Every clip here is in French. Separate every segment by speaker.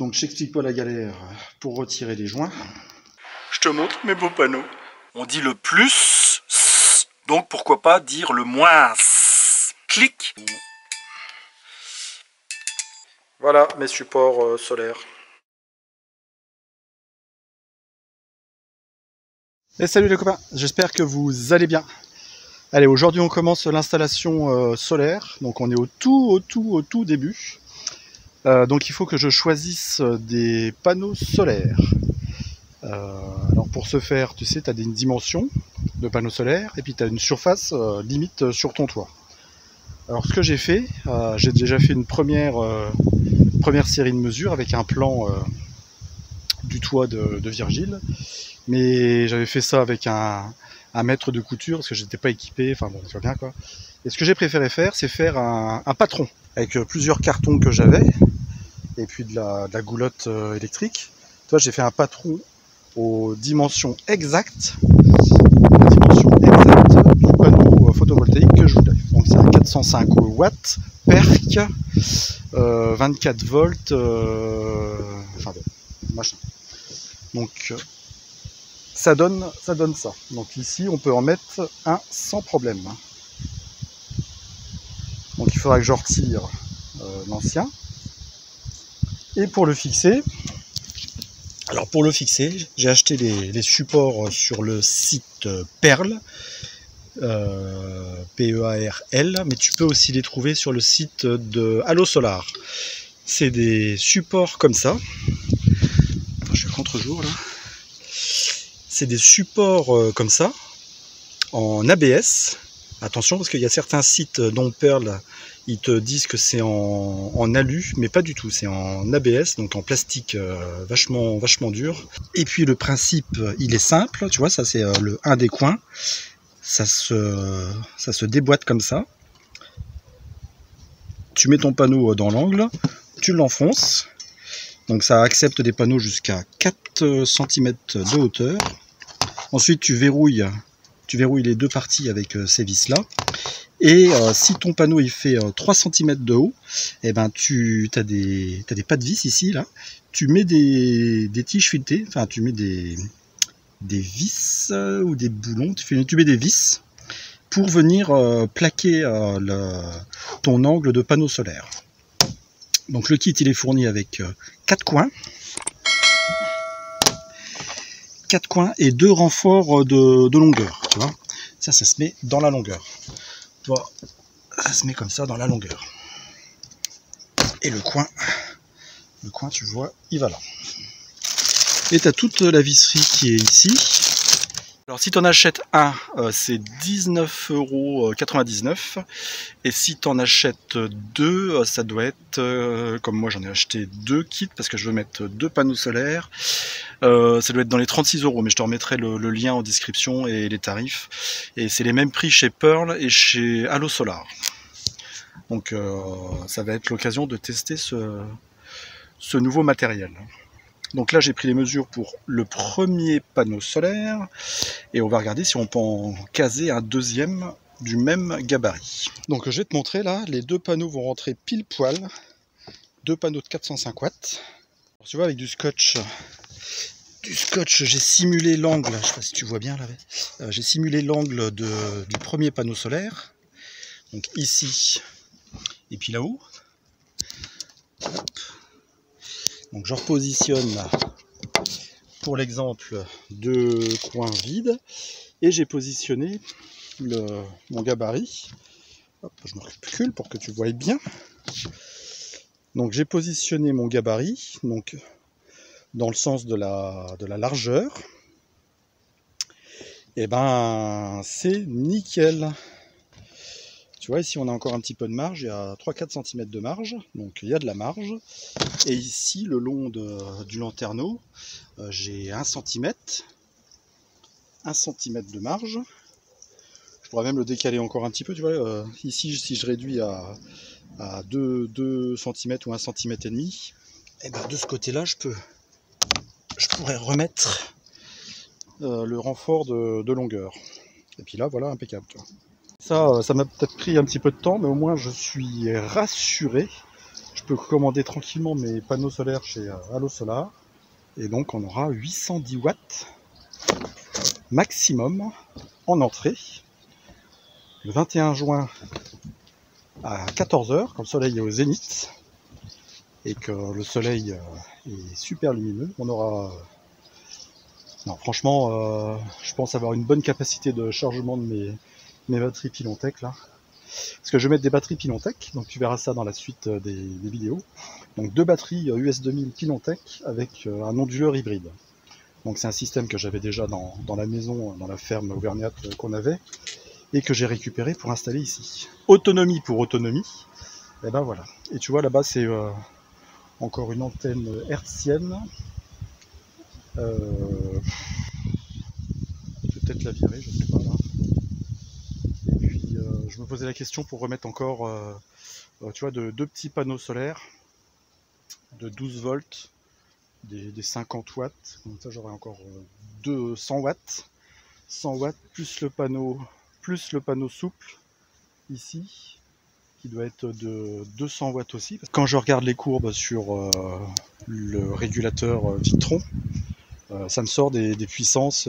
Speaker 1: Donc je t'explique pas la galère pour retirer les joints.
Speaker 2: Je te montre mes beaux panneaux. On dit le plus, donc pourquoi pas dire le moins. Clic. Voilà mes supports solaires.
Speaker 1: Et salut les copains, j'espère que vous allez bien. Allez, aujourd'hui on commence l'installation solaire. Donc on est au tout début. Donc il faut que je choisisse des panneaux solaires. Alors pour ce faire, tu sais, tu as une dimension de panneaux solaires et puis tu as une surface limite sur ton toit. Alors ce que j'ai fait, j'ai déjà fait une première série de mesures avec un plan du toit de Virgile, mais j'avais fait ça avec un mètre de couture parce que j'étais pas équipé, enfin bon, tu vois bien quoi. Et ce que j'ai préféré faire, c'est faire un patron avec plusieurs cartons que j'avais et puis de la goulotte électrique. Toi, j'ai fait un patron aux dimensions exactes, du panneau photovoltaïque que je voulais. Donc c'est un 405 watts, PERC, 24 volts, enfin bon, machin. Donc ça donne ça. Donc ici on peut en mettre un sans problème. Donc il faudra que je retire l'ancien. Et pour le fixer, alors pour le fixer, j'ai acheté les supports sur le site Perl, P-E-A-R-L, mais tu peux aussi les trouver sur le site de Allo Solar. C'est des supports comme ça. Attends, je suis contre-jour là. C'est des supports comme ça, en ABS. Attention parce qu'il y a certains sites dont Perl, ils te disent que c'est en alu, mais pas du tout, c'est en ABS, donc en plastique vachement dur. Et puis le principe, il est simple, tu vois, ça c'est un des coins, ça se déboîte comme ça. Tu mets ton panneau dans l'angle, tu l'enfonces, donc ça accepte des panneaux jusqu'à 4 cm de hauteur. Ensuite tu verrouilles les deux parties avec ces vis là. Et si ton panneau il fait 3 cm de haut, eh ben tu as des pas de vis ici là. Tu mets des tiges filetées, enfin tu mets des vis ou des boulons, tu mets des vis pour venir plaquer ton angle de panneau solaire. Donc le kit il est fourni avec 4 coins. 4 coins et 2 renforts de longueur, tu vois. Ça se met dans la longueur. Toi, ça se met comme ça dans la longueur. Et le coin, tu vois, il va là. Et tu as toute la visserie qui est ici. Alors si tu en achètes un, c'est 19,99 €. Et si tu en achètes deux, ça doit être, comme moi j'en ai acheté 2 kits parce que je veux mettre 2 panneaux solaires. Ça doit être dans les 36 €, mais je te remettrai le lien en description et les tarifs. Et c'est les mêmes prix chez Perl et chez Allo Solar. Donc ça va être l'occasion de tester ce nouveau matériel. Donc là j'ai pris les mesures pour le premier panneau solaire et on va regarder si on peut en caser un deuxième du même gabarit. Donc je vais te montrer là, les 2 panneaux vont rentrer pile poil. 2 panneaux de 405 watts. Alors, tu vois, avec du scotch, j'ai simulé l'angle, je sais pas si tu vois bien là, j'ai simulé l'angle du premier panneau solaire. Donc ici et puis là-haut. Donc je repositionne là, pour l'exemple 2 coins vides et j'ai positionné mon gabarit. Hop, je me recule pour que tu voies bien. Donc j'ai positionné mon gabarit donc dans le sens de la largeur. Et ben c'est nickel. Tu vois, ici on a encore un petit peu de marge, il y a 3-4 cm de marge, donc il y a de la marge. Et ici, le long du lanterneau, j'ai 1 cm de marge. Je pourrais même le décaler encore un petit peu, tu vois. Ici, si je réduis à 2 cm ou 1 cm et demi, et ben de ce côté-là, je pourrais remettre le renfort de longueur. Et puis là, voilà, impeccable, tu vois. Ça m'a peut-être pris un petit peu de temps, mais au moins je suis rassuré. Je je peux commander tranquillement mes panneaux solaires chez Allo Solar. Et donc on aura 810 watts maximum en entrée. Le 21 juin à 14 h, quand le soleil est au zénith et que le soleil est super lumineux, on aura... Non, franchement, je pense avoir une bonne capacité de chargement de mes batteries Pilontech là. Parce que je vais mettre des batteries Pilontech, donc tu verras ça dans la suite des vidéos. Donc 2 batteries US 2000 Pilontech avec un onduleur hybride. Donc c'est un système que j'avais déjà dans la maison, dans la ferme auvergnate qu'on avait, et que j'ai récupéré pour installer ici. Autonomie pour autonomie, et ben voilà. Et tu vois là-bas c'est encore une antenne hertzienne. Peut-être la virer, je sais pas là. Et puis je me posais la question pour remettre encore tu vois, deux petits panneaux solaires de 12 volts, des 50 watts, comme ça j'aurai encore 100 watts. 100 watts plus le panneau souple ici, qui doit être de 200 watts aussi. Quand je regarde les courbes sur le régulateur Victron, ça me sort des puissances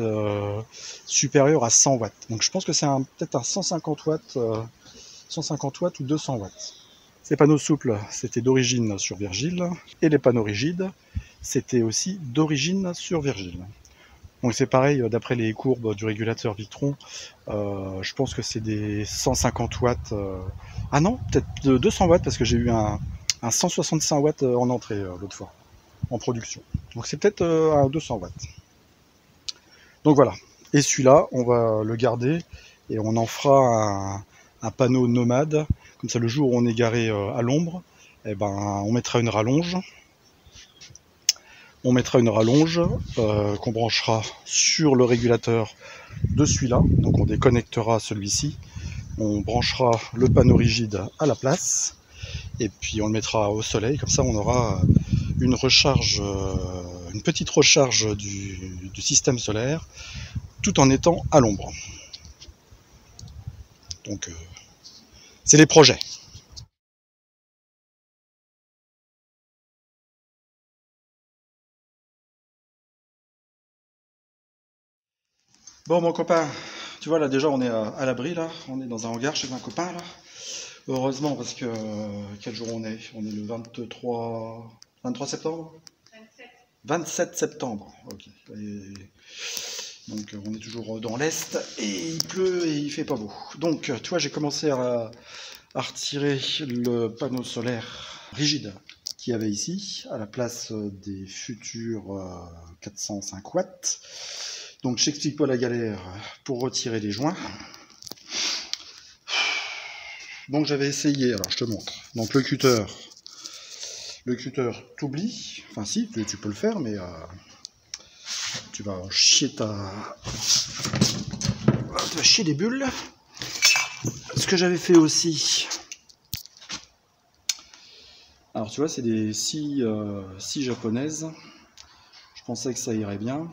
Speaker 1: supérieures à 100 watts. Donc je pense que c'est peut-être un 150 watts, 150 watts ou 200 watts. Ces panneaux souples, c'était d'origine sur Virgile, et les panneaux rigides, c'était aussi d'origine sur Virgile. Donc c'est pareil, d'après les courbes du régulateur Victron, je pense que c'est des 150 watts. Ah non, peut-être de 200 watts, parce que j'ai eu un 165 watts en entrée l'autre fois, en production. Donc c'est peut-être un 200 watts. Donc voilà. Et celui-là, on va le garder, et on en fera un panneau nomade. Comme ça, le jour où on est garé à l'ombre, eh ben, on mettra une rallonge. On mettra une rallonge qu'on branchera sur le régulateur de celui-là. Donc on déconnectera celui-ci. On branchera le panneau rigide à la place. Et puis on le mettra au soleil. Comme ça, on aura une recharge, une petite recharge du système solaire, tout en étant à l'ombre. Donc c'est les projets. Bon mon copain, tu vois là déjà on est à l'abri là, on est dans un hangar chez un copain là. Heureusement parce que quel jour on est? On est le 23 septembre 27 septembre, ok. Donc on est toujours dans l'Est et il pleut et il fait pas beau. Donc tu vois j'ai commencé à retirer le panneau solaire rigide qu'il y avait ici à la place des futurs 405 watts. Donc je t'explique pas la galère pour retirer les joints. Donc j'avais essayé, alors je te montre. Donc le cutter t'oublie. Enfin si, tu peux le faire, mais tu vas chier tu vas chier des bulles. Ce que j'avais fait aussi. Alors tu vois, c'est des scies japonaises. Je pensais que ça irait bien.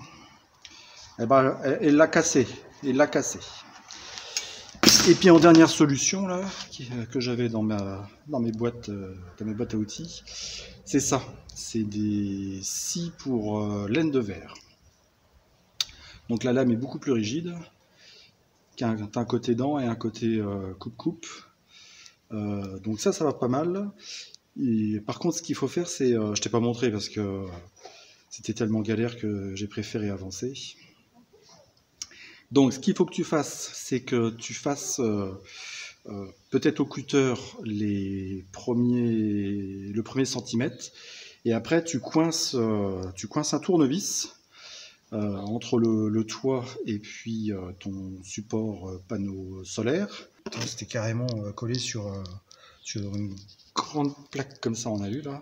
Speaker 1: Eh ben, elle l'a cassé. Il l'a cassé. Et puis en dernière solution là, que j'avais dans mes boîtes à outils, c'est ça. C'est des scies pour laine de verre. Donc la lame est beaucoup plus rigide, qu'un côté dent et un côté coupe-coupe. Donc ça va pas mal. Et par contre, ce qu'il faut faire, c'est, je t'ai pas montré parce que c'était tellement galère que j'ai préféré avancer. Donc, ce qu'il faut que tu fasses, c'est que tu fasses peut-être au cutter le premier centimètre, et après tu coinces un tournevis entre le toit et puis ton support panneau solaire. C'était carrément collé sur une grande plaque comme ça en alu là,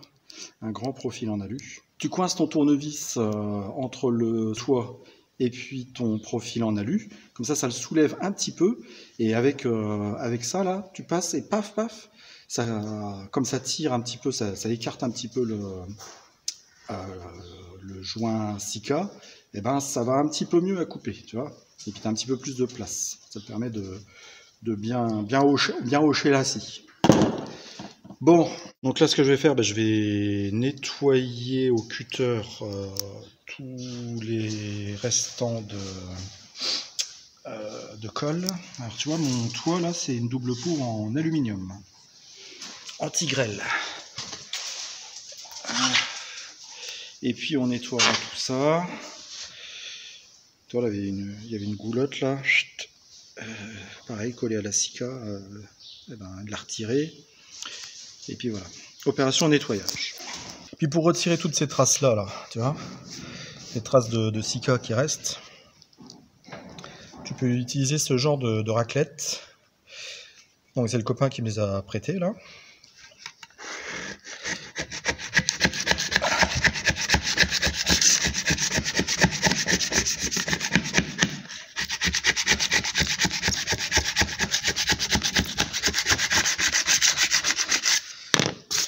Speaker 1: un grand profil en alu. Tu coinces ton tournevis entre le toit et puis ton profil en alu, comme ça le soulève un petit peu, et avec ça là, tu passes et paf, ça, comme ça tire un petit peu, ça écarte un petit peu le joint Sika, et ben ça va un petit peu mieux à couper, tu vois, et puis tu as un petit peu plus de place, ça te permet de bien hocher la scie. Bon, donc là ce que je vais faire, je vais nettoyer au cutter tous les restants de colle. Alors tu vois, mon toit là, c'est une double peau en aluminium, anti-grêle. Et puis on nettoie tout ça. Tu vois, là, il y avait une goulotte là. Pareil, collée à la Sika. De la retirer. Et puis voilà. Opération nettoyage. Puis pour retirer toutes ces traces là, tu vois, les traces de Sika qui restent, tu peux utiliser ce genre de raclette. Donc c'est le copain qui me les a prêtés là.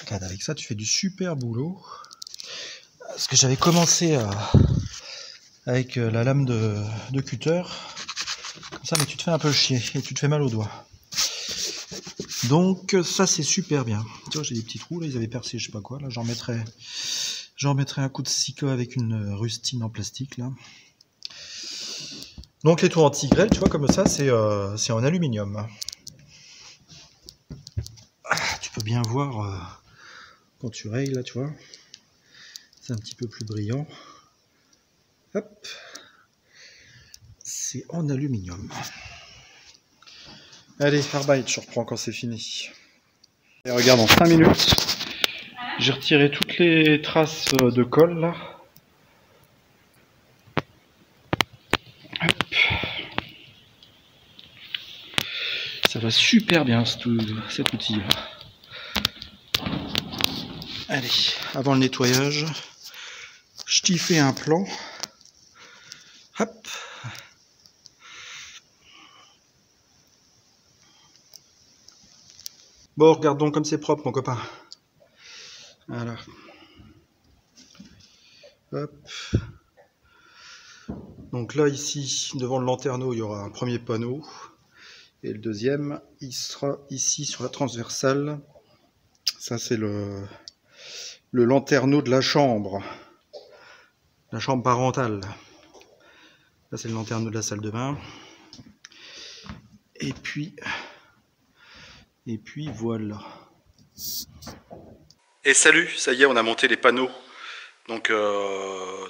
Speaker 1: Regarde, avec ça tu fais du super boulot. Parce que j'avais commencé avec la lame de cutter. Comme ça, mais tu te fais un peu chier et tu te fais mal aux doigts. Donc ça c'est super bien. Tu vois, j'ai des petits trous là, ils avaient percé je sais pas quoi. Là j'en mettrai un coup de Sika avec une rustine en plastique là. Donc les tours anti-grêle, tu vois, comme ça c'est en aluminium. Tu peux bien voir quand tu règles là, tu vois. C'est un petit peu plus brillant. Hop. C'est en aluminium. Allez, Arbeit, je reprends quand c'est fini. Et regarde, en 5 minutes, j'ai retiré toutes les traces de colle là. Hop. Ça va super bien cet outil là. Allez, avant le nettoyage, je t'y fais un plan. Hop. Bon, regarde donc comme c'est propre, mon copain. Voilà. Hop. Donc là, ici, devant le lanterneau, il y aura un premier panneau. Et le deuxième, il sera ici sur la transversale. Ça, c'est le lanterneau de la chambre parentale. Là, c'est le lanterneau de la salle de bain. Et puis voilà.
Speaker 2: Et salut, ça y est, on a monté les panneaux. Donc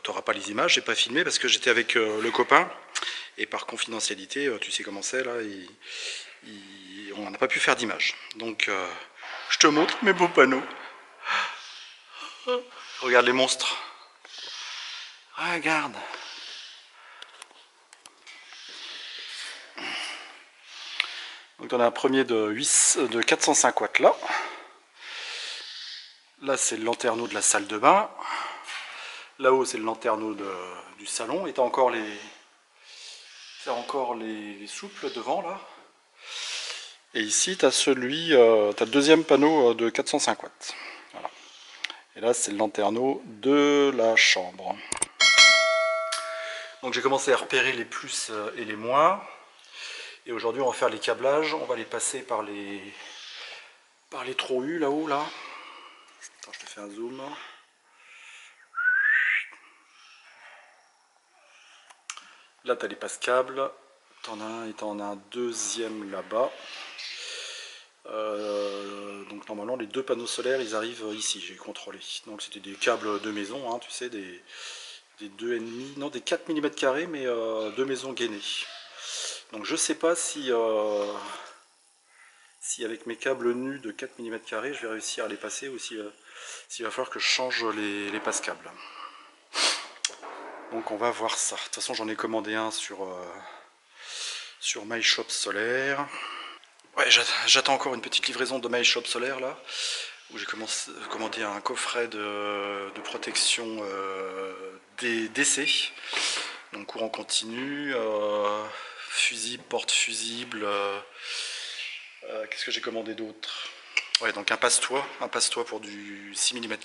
Speaker 2: t'auras pas les images, j'ai pas filmé parce que j'étais avec le copain. Et par confidentialité, tu sais comment c'est là, on n'a pas pu faire d'image. Donc je te montre mes beaux panneaux. Regarde les monstres. Regarde. Donc on a un premier de 405 watts là. Là c'est le lanterneau de la salle de bain. Là-haut c'est le lanterneau du salon. Et t'as encore les souples devant là. Et ici t'as t'as le deuxième panneau de 405 watts. Voilà. Et là c'est le lanterneau de la chambre. Donc j'ai commencé à repérer les plus et les moins. Et aujourd'hui on va faire les câblages. On va les passer par les trous U là-haut là. Attends, je te fais un zoom. Là tu as les passe-câbles. T'en as un et t'en as un deuxième là-bas. Donc normalement les deux panneaux solaires ils arrivent ici, j'ai contrôlé. Donc c'était des câbles de maison, hein, tu sais, des 2,5, non des 4 mm mais de maison gainées. Donc je sais pas si avec mes câbles nus de 4 mm je vais réussir à les passer ou s'il va falloir que je change les passe-câbles. Donc on va voir ça. De toute façon j'en ai commandé un sur MyShop Solaire. Ouais, j'attends encore une petite livraison de MyShop Solaire là, où j'ai commandé un coffret de protection des décès, donc courant continu, fusible, porte-fusible, qu'est-ce que j'ai commandé d'autre? Ouais, donc un passe-toit pour du 6 mm,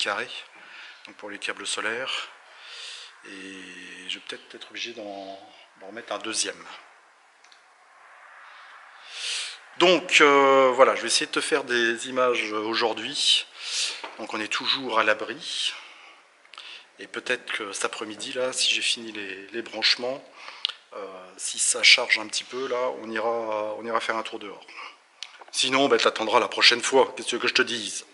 Speaker 2: donc pour les câbles solaires, et je vais peut-être être obligé d'en remettre un deuxième. Donc voilà, je vais essayer de te faire des images aujourd'hui. Donc on est toujours à l'abri. Et peut-être que cet après-midi, là, si j'ai fini les branchements, si ça charge un petit peu, là, on ira faire un tour dehors. Sinon, bah, t'attendras la prochaine fois. Qu'est-ce que je te dise?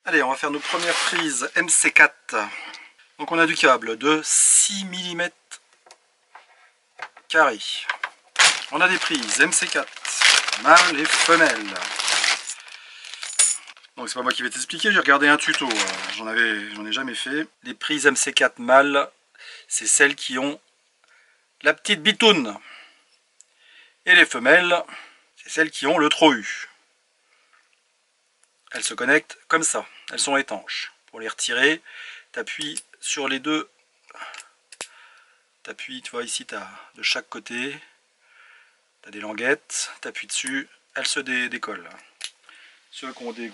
Speaker 2: Allez, on va faire nos premières prises MC4. Donc on a du câble de 6 mm carré. On a des prises MC4, mâle et femelle. Donc c'est pas moi qui vais t'expliquer, j'ai regardé un tuto, j'en ai jamais fait. Les prises MC4 mâles, c'est celles qui ont la petite bitoune. Et les femelles, c'est celles qui ont le trou U. Elles se connectent comme ça, elles sont étanches. Pour les retirer, tu appuies sur les deux. Tu appuies, tu vois ici, tu as de chaque côté, tu as des languettes, tu appuies dessus, elles se décollent. Ceux qui ont des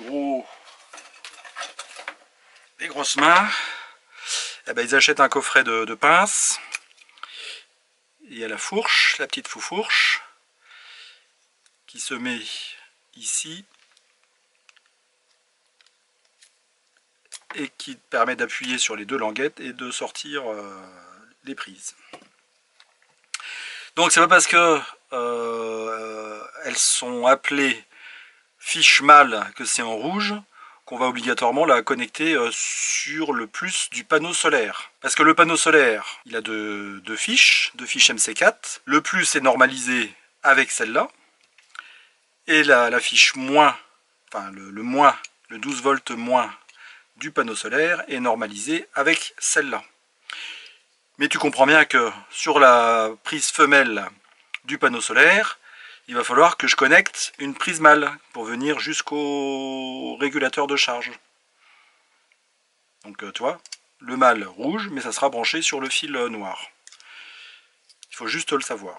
Speaker 2: grosses mains, eh ben, ils achètent un coffret de pinces. Il y a la fourche, la petite fourche, qui se met ici et qui permet d'appuyer sur les deux languettes et de sortir les prises. Donc c'est pas parce que elles sont appelées fiche mâle que c'est en rouge qu'on va obligatoirement la connecter sur le plus du panneau solaire. Parce que le panneau solaire, il a deux fiches MC4. Le plus est normalisé avec celle-là. Et la fiche moins, enfin le moins, le 12 volts moins du panneau solaire est normalisé avec celle-là. Mais tu comprends bien que sur la prise femelle du panneau solaire, il va falloir que je connecte une prise mâle pour venir jusqu'au régulateur de charge. Donc tu vois, le mâle rouge, mais ça sera branché sur le fil noir. Il faut juste le savoir.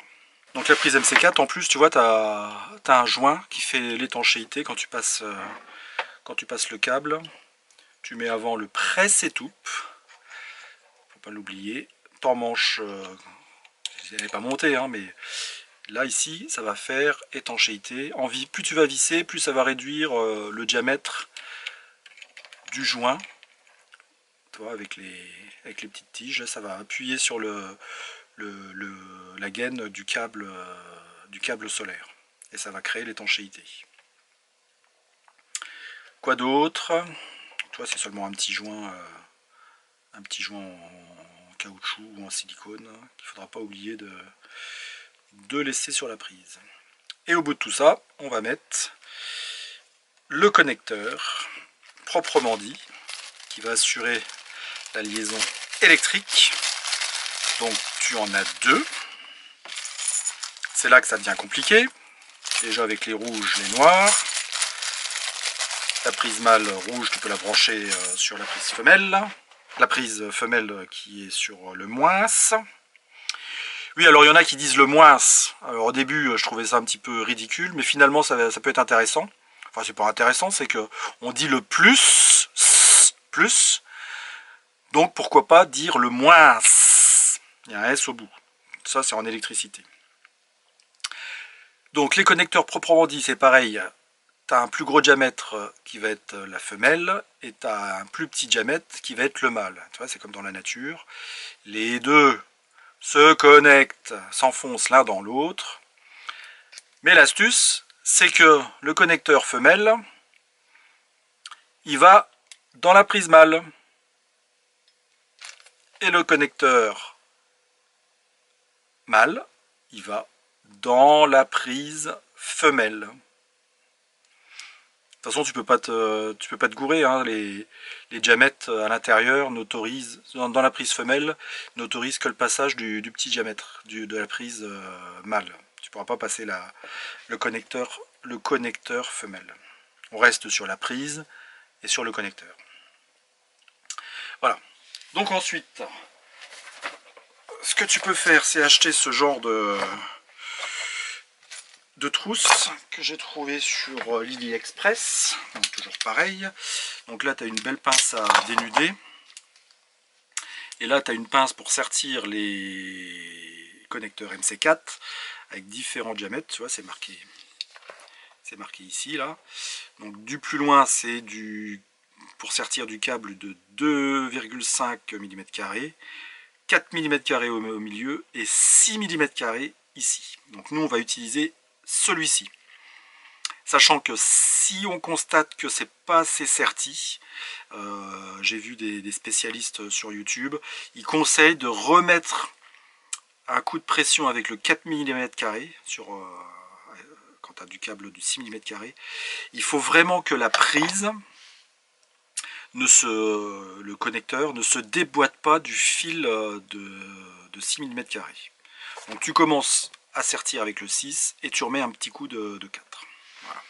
Speaker 2: Donc la prise MC4, en plus, tu vois, tu as un joint qui fait l'étanchéité quand tu passes le câble. Tu mets avant le presse-étoupe. Faut pas l'oublier. T'emmanches, elle n'est pas montée, hein, mais là, ici, ça va faire étanchéité. Plus tu vas visser, plus ça va réduire le diamètre du joint. Tu vois, avec les petites tiges, ça va appuyer sur la gaine du câble solaire. Et ça va créer l'étanchéité. Quoi d'autre? Tu vois, c'est seulement un petit joint en caoutchouc ou en silicone qu'il ne faudra pas oublier de laisser sur la prise. Et au bout de tout ça, on va mettre le connecteur proprement dit qui va assurer la liaison électrique. Donc tu en as deux. C'est là que ça devient compliqué. Déjà avec les rouges, les noirs. La prise mâle rouge, tu peux la brancher sur la prise femelle. La prise femelle qui est sur le moins. Oui, alors il y en a qui disent le moins. Alors au début, je trouvais ça un petit peu ridicule, mais finalement ça peut être intéressant. Enfin, c'est pas intéressant, c'est que on dit le plus. Donc pourquoi pas dire le moins. Il y a un S au bout. Ça, c'est en électricité. Donc les connecteurs proprement dit, c'est pareil. Tu as un plus gros diamètre qui va être la femelle et tu as un plus petit diamètre qui va être le mâle. Tu vois, c'est comme dans la nature. Les deux se connectent, s'enfoncent l'un dans l'autre. Mais l'astuce, c'est que le connecteur femelle, il va dans la prise mâle. Et le connecteur mâle, il va dans la prise femelle. De toute façon, tu peux pas te gourer, hein. Les diamètres à l'intérieur n'autorisent, dans la prise femelle, n'autorisent que le passage du petit diamètre de la prise mâle. Tu ne pourras pas passer le connecteur femelle. On reste sur la prise et sur le connecteur. Voilà. Donc ensuite, ce que tu peux faire, c'est acheter ce genre de trousse que j'ai trouvé sur Lily Express. Donc toujours pareil. Donc là, tu as une belle pince à dénuder. Et là, tu as une pince pour sortir les connecteurs MC4 avec différents diamètres, tu vois, c'est marqué ici, là. Donc du plus loin, c'est pour sortir du câble de 2,5 mm, 4 mm au milieu et 6 mm ici. Donc nous, on va utiliser celui-ci. Sachant que si on constate que c'est pas assez serti, j'ai vu des spécialistes sur YouTube, ils conseillent de remettre un coup de pression avec le 4 mm sur, quand tu as du câble de 6 mm. Il faut vraiment que la prise, le connecteur ne se déboîte pas du fil de 6 mm. Donc tu commences à sertir avec le 6 et tu remets un petit coup de 4. Voilà.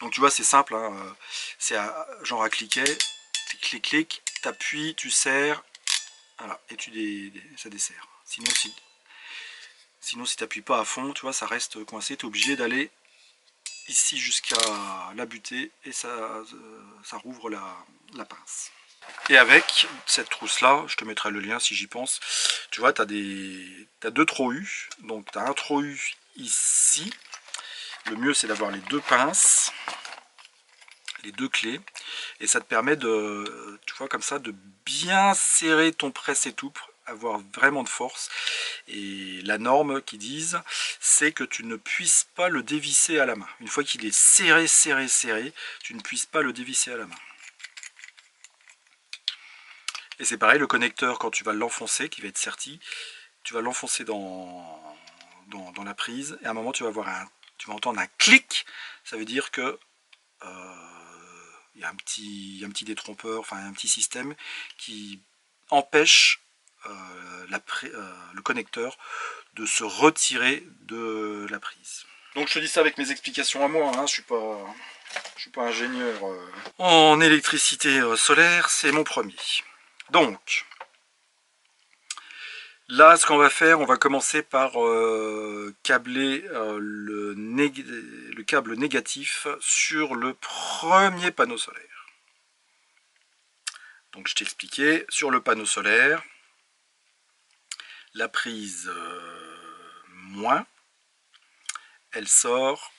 Speaker 2: Donc tu vois, c'est simple, hein. C'est genre à cliquer, clic, clic, t'appuies, tu serres, voilà, et ça dessert. Sinon si t'appuies pas à fond, tu vois, ça reste coincé, tu es obligé d'aller ici jusqu'à la butée et ça rouvre la pince. Et avec cette trousse là, je te mettrai le lien si j'y pense, tu vois, tu as deux trous U, donc tu as un trou U ici. Le mieux c'est d'avoir les deux pinces, les deux clés, et ça te permet de, tu vois, comme ça, de bien serrer ton presse-étoupe, avoir vraiment de force. Et la norme qu'ils disent, c'est que tu ne puisses pas le dévisser à la main. Une fois qu'il est serré, serré, serré, tu ne puisses pas le dévisser à la main. Et c'est pareil, le connecteur, quand tu vas l'enfoncer, qui va être serti, tu vas l'enfoncer dans la prise, et à un moment tu vas entendre un clic. Ça veut dire que il y a un petit détrompeur, enfin un petit système qui empêche le connecteur de se retirer de la prise. Donc je te dis ça avec mes explications à moi, hein, je suis pas ingénieur en électricité solaire, c'est mon premier. Donc là, ce qu'on va faire, on va commencer par câbler le câble négatif sur le premier panneau solaire. Donc je t'ai expliqué, sur le panneau solaire, la prise moins, elle sort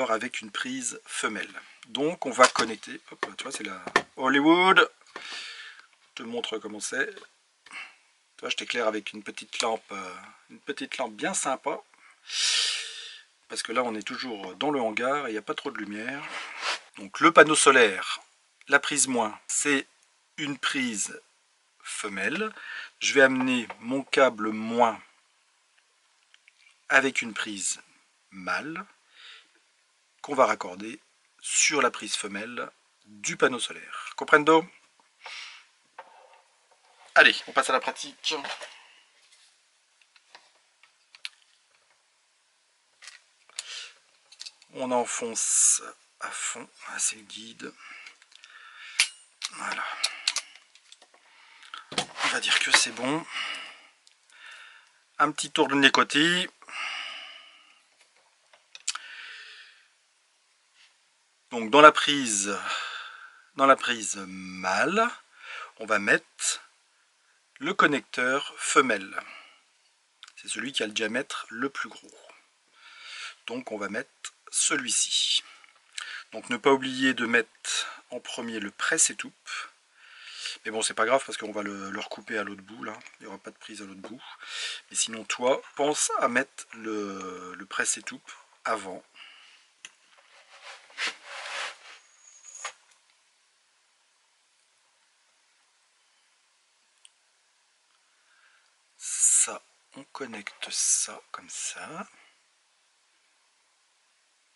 Speaker 2: avec une prise femelle. Donc on va connecter, hop, tu vois, c'est la Hollywood, je te montre comment c'est. Tu vois, je t'éclaire avec une petite lampe bien sympa, parce que là on est toujours dans le hangar et il n'y a pas trop de lumière. Donc le panneau solaire, la prise moins, c'est une prise femelle. Je vais amener mon câble moins avec une prise mâle qu'on va raccorder sur la prise femelle du panneau solaire. Comprendo? Allez, on passe à la pratique. On enfonce à fond, c'est le guide. Voilà. On va dire que c'est bon. Un petit tour de nécotie. Donc dans la prise mâle, on va mettre le connecteur femelle. C'est celui qui a le diamètre le plus gros. Donc on va mettre celui-ci. Donc ne pas oublier de mettre en premier le presse-étoupe. Mais bon, c'est pas grave parce qu'on va le recouper à l'autre bout là. Il n'y aura pas de prise à l'autre bout. Mais sinon, toi, pense à mettre le presse-étoupe avant. Ça, on connecte ça comme ça.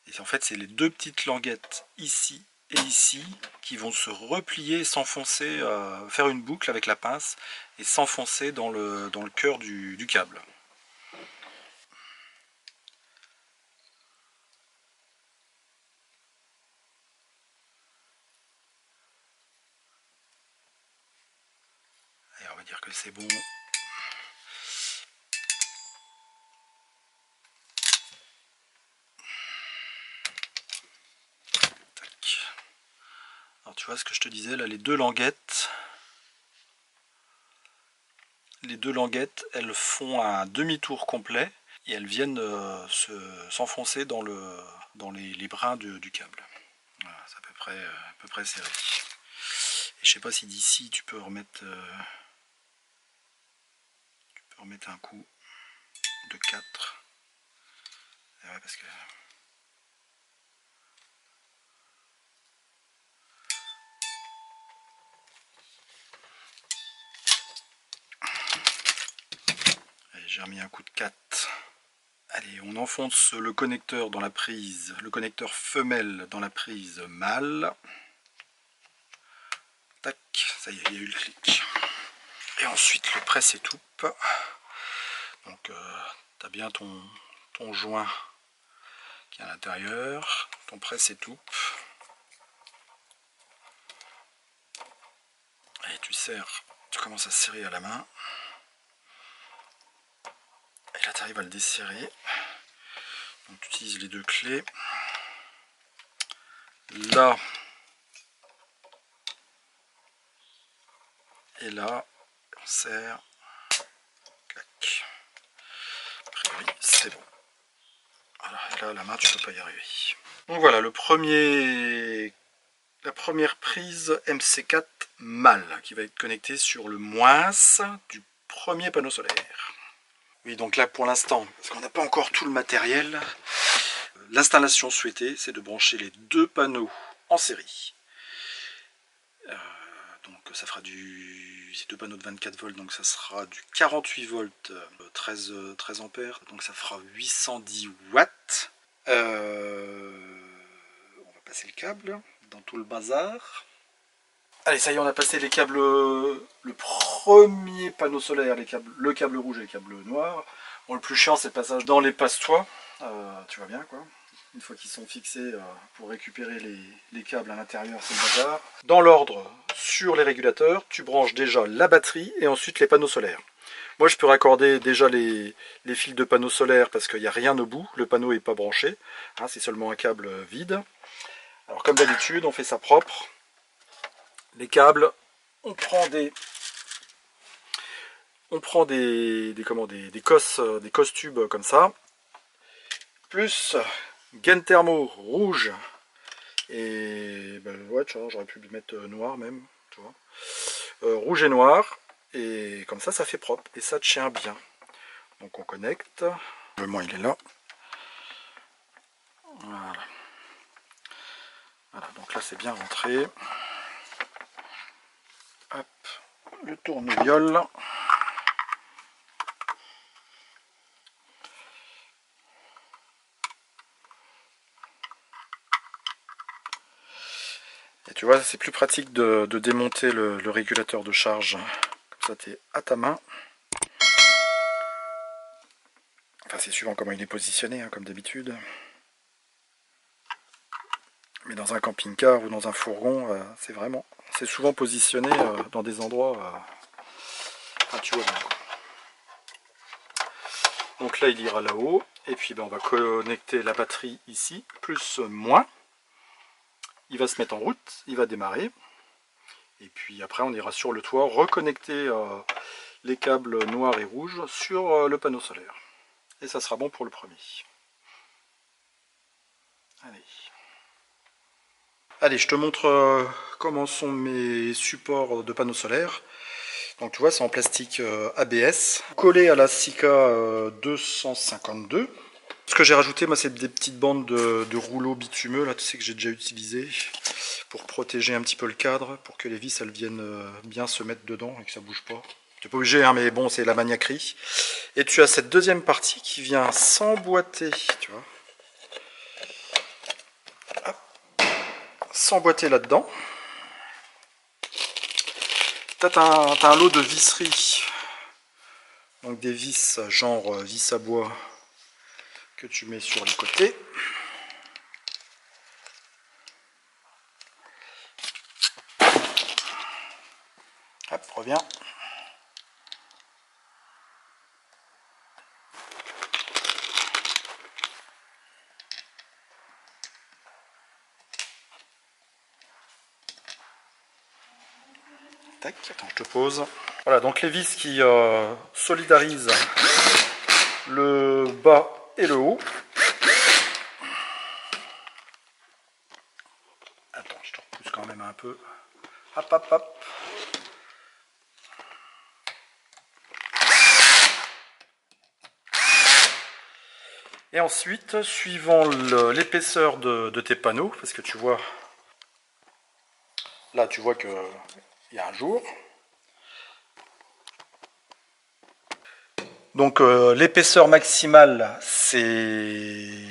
Speaker 2: Et en fait, c'est les deux petites languettes ici et ici qui vont se replier et s'enfoncer, faire une boucle avec la pince et s'enfoncer dans le cœur du câble. Et on va dire que c'est bon. Alors tu vois ce que je te disais là, les deux languettes les deux languettes, elles font un demi-tour complet et elles viennent s'enfoncer dans les brins du câble. Voilà, c'est à peu près serré. Et je sais pas si d'ici tu peux remettre un coup de 4. Et ouais, parce que j'ai remis un coup de 4. Allez, on enfonce le connecteur dans la prise, le connecteur femelle dans la prise mâle. Tac, ça y est, il y a eu le clic. Et ensuite le presse étoupe. Donc tu as bien ton joint qui est à l'intérieur, ton presse étoupe. Et tu commences à serrer à la main. Et là tu arrives à le desserrer. Donc tu utilises les deux clés. Là et là, on serre. Clac. A priori, c'est bon. Voilà, et là la main tu peux pas y arriver. Donc voilà, la première prise MC4 mâle qui va être connectée sur le moins du premier panneau solaire. Oui, donc là pour l'instant, parce qu'on n'a pas encore tout le matériel, l'installation souhaitée c'est de brancher les deux panneaux en série. Donc ça fera ces deux panneaux de 24 volts, donc ça sera du 48 volts 13 ampères, donc ça fera 810 watts. On va passer le câble dans tout le bazar. Allez, ça y est, on a passé les câbles, le premier panneau solaire, le câble rouge et le câble noir. Bon, le plus chiant c'est le passage dans les passe-toits, tu vois bien quoi. Une fois qu'ils sont fixés pour récupérer les câbles à l'intérieur, c'est le bazar. Dans l'ordre, sur les régulateurs, tu branches déjà la batterie et ensuite les panneaux solaires. Moi je peux raccorder déjà les fils de panneaux solaires parce qu'il n'y a rien au bout, le panneau n'est pas branché, hein, c'est seulement un câble vide. Alors comme d'habitude, on fait ça propre. Les câbles, on prend des cosses tubes comme ça, plus gaine thermo rouge, et ben ouais, tu vois, j'aurais pu mettre noir même, tu vois, rouge et noir, et comme ça fait propre et ça tient bien. Donc on connecte, le il est là, voilà, donc là c'est bien rentré. Hop, le tourneviol. Et tu vois, c'est plus pratique de démonter le régulateur de charge. Comme ça, tu es à ta main. Enfin, c'est suivant comment il est positionné, hein, comme d'habitude. Mais dans un camping-car ou dans un fourgon, c'est souvent positionné dans des endroits... Enfin, tu vois bien. Donc là, il ira là-haut. Et puis, ben, on va connecter la batterie ici, plus moins. Il va se mettre en route, il va démarrer. Et puis après, on ira sur le toit, reconnecter les câbles noirs et rouges sur le panneau solaire. Et ça sera bon pour le premier. Allez, je te montre comment sont mes supports de panneaux solaires. Donc tu vois, c'est en plastique ABS, collé à la Sika 252. Ce que j'ai rajouté, moi, c'est des petites bandes de rouleau bitumeux, là, tu sais que j'ai déjà utilisé, pour protéger un petit peu le cadre, pour que les vis, elles viennent bien se mettre dedans et que ça bouge pas. Tu n'es pas obligé, hein, mais bon, c'est la maniaquerie. Et tu as cette deuxième partie qui vient s'emboîter, tu vois. S'emboîter là-dedans. T'as un lot de visseries, donc des vis genre vis à bois que tu mets sur les côtés. Hop, reviens. Tac, attends, je te pose. Voilà, donc les vis qui solidarisent le bas et le haut. Attends, je te repousse quand même un peu. Hop, hop, hop. Et ensuite, suivant l'épaisseur de tes panneaux, parce que tu vois, là tu vois qu'il y a un jour. Donc l'épaisseur maximale c'est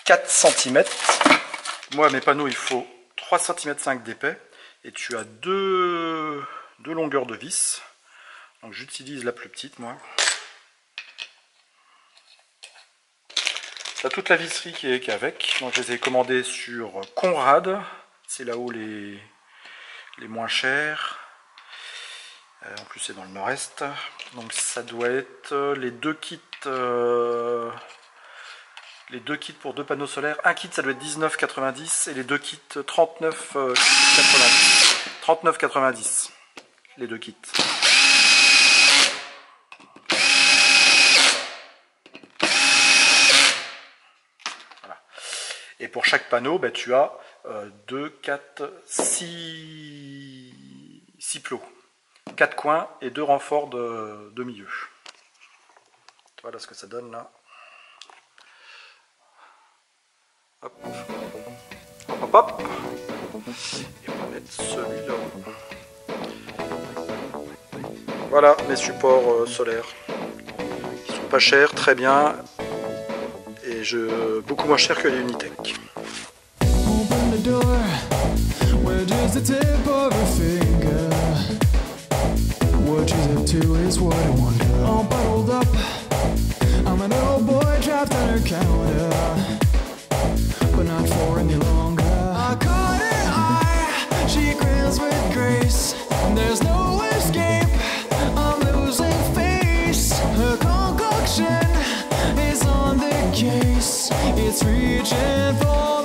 Speaker 2: 4 cm. Moi mes panneaux il faut 3 cm 5 d'épais. Et tu as deux longueurs de vis. Donc j'utilise la plus petite moi. Tu as toute la visserie qui est avec. Donc je les ai commandées sur Conrad. C'est là-haut les moins chers. En plus c'est dans le nord-est. Donc ça doit être les deux kits pour 2 panneaux solaires. Un kit ça doit être 19,90 et les deux kits 39,90. 39,90 les deux kits. Voilà. Et pour chaque panneau, bah, tu as 2, 4, 6 plots. 4 coins et 2 renforts de milieu. Voilà ce que ça donne là. Hop. Hop, hop, hop. Et on va mettre celui-là. Voilà mes supports solaires. Ils sont pas chers, très bien. Et beaucoup moins chers que les Unitech.
Speaker 3: What she's up to is what I wonder. All bottled up, I'm an old boy trapped under counter, but not for any longer. I caught her eye, she grins with grace. There's no escape, I'm losing face. Her concoction is on the case, it's reaching for